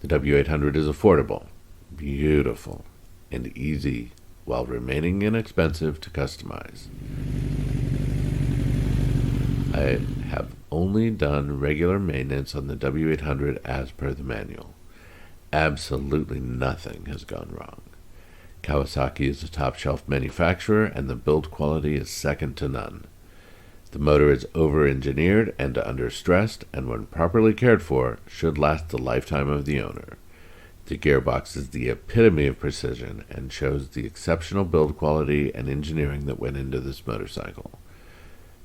The W800 is affordable, beautiful, and easy while remaining inexpensive to customize. I have only done regular maintenance on the W800 as per the manual. Absolutely nothing has gone wrong. Kawasaki is a top-shelf manufacturer, and the build quality is second to none. The motor is over-engineered and under-stressed, and when properly cared for, should last the lifetime of the owner. The gearbox is the epitome of precision and shows the exceptional build quality and engineering that went into this motorcycle.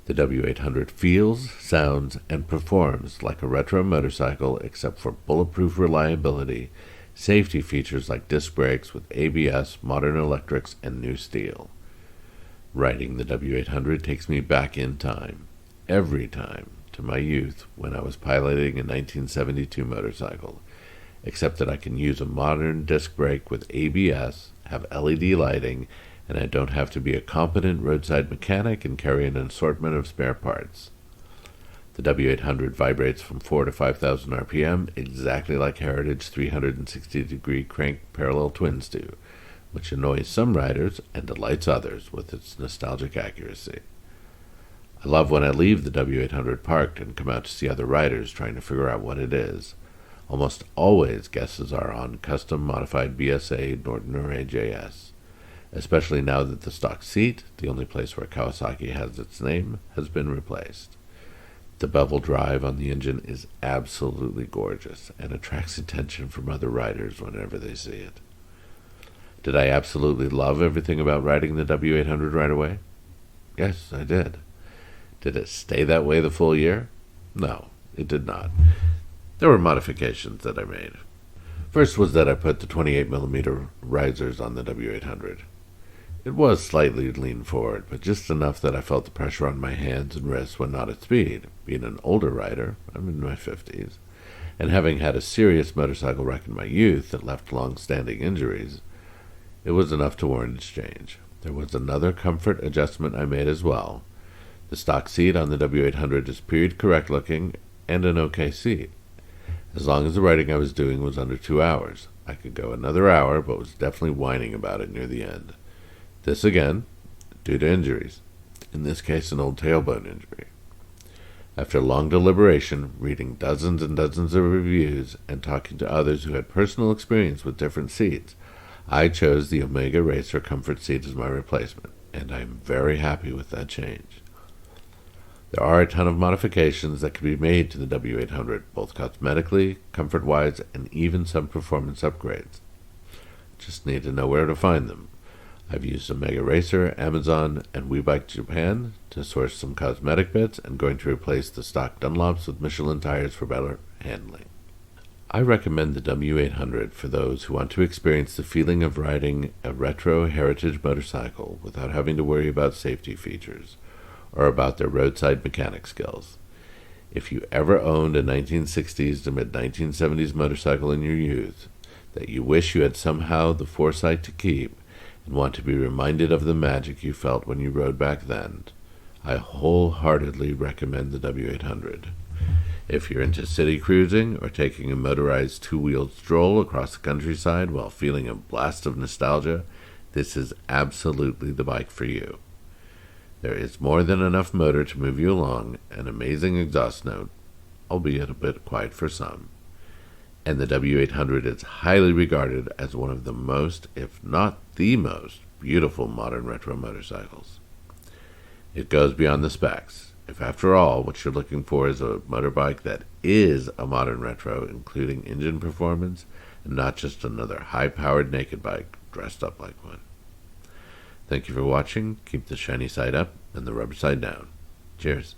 The W800 feels, sounds, and performs like a retro motorcycle except for bulletproof reliability, safety features like disc brakes with ABS, modern electrics, and new steel. Riding the W800 takes me back in time, every time, to my youth when I was piloting a 1972 motorcycle, except that I can use a modern disc brake with ABS, have LED lighting, and I don't have to be a competent roadside mechanic and carry an assortment of spare parts. The W800 vibrates from 4 to 5,000 RPM, exactly like Heritage 360-degree crank parallel twins do, which annoys some riders and delights others with its nostalgic accuracy. I love when I leave the W800 parked and come out to see other riders trying to figure out what it is. Almost always guesses are on custom-modified BSA, Norton, or AJS, especially now that the stock seat, the only place where Kawasaki has its name, has been replaced. The bevel drive on the engine is absolutely gorgeous and attracts attention from other riders whenever they see it. Did I absolutely love everything about riding the W800 right away? Yes, I did. Did it stay that way the full year? No, it did not. There were modifications that I made. First was that I put the 28mm risers on the W800. It was slightly lean forward, but just enough that I felt the pressure on my hands and wrists when not at speed. Being an older rider, I'm in my 50s, and having had a serious motorcycle wreck in my youth that left long-standing injuries, it was enough to warrant its change. There was another comfort adjustment I made as well. The stock seat on the W800 is period correct looking and an okay seat. As long as the riding I was doing was under 2 hours. I could go another hour, but was definitely whining about it near the end. This again, due to injuries. In this case, an old tailbone injury. After long deliberation, reading dozens and dozens of reviews, and talking to others who had personal experience with different seats, I chose the Omega Racer comfort seat as my replacement, and I am very happy with that change. There are a ton of modifications that can be made to the W800, both cosmetically, comfort-wise, and even some performance upgrades. Just need to know where to find them. I've used Omega Racer, Amazon, and WeBike Japan to source some cosmetic bits and going to replace the stock Dunlops with Michelin tires for better handling. I recommend the W800 for those who want to experience the feeling of riding a retro heritage motorcycle without having to worry about safety features or about their roadside mechanic skills. If you ever owned a 1960s to mid-1970s motorcycle in your youth that you wish you had somehow the foresight to keep and want to be reminded of the magic you felt when you rode back then, I wholeheartedly recommend the W800. If you're into city cruising or taking a motorized two-wheeled stroll across the countryside while feeling a blast of nostalgia, this is absolutely the bike for you. There is more than enough motor to move you along, an amazing exhaust note, albeit a bit quiet for some, and the W800 is highly regarded as one of the most, if not the most, beautiful modern retro motorcycles. It goes beyond the specs. If after all what you're looking for is a motorbike that is a modern retro, including engine performance, and not just another high-powered naked bike dressed up like one. Thank you for watching. Keep the shiny side up and the rubber side down. Cheers.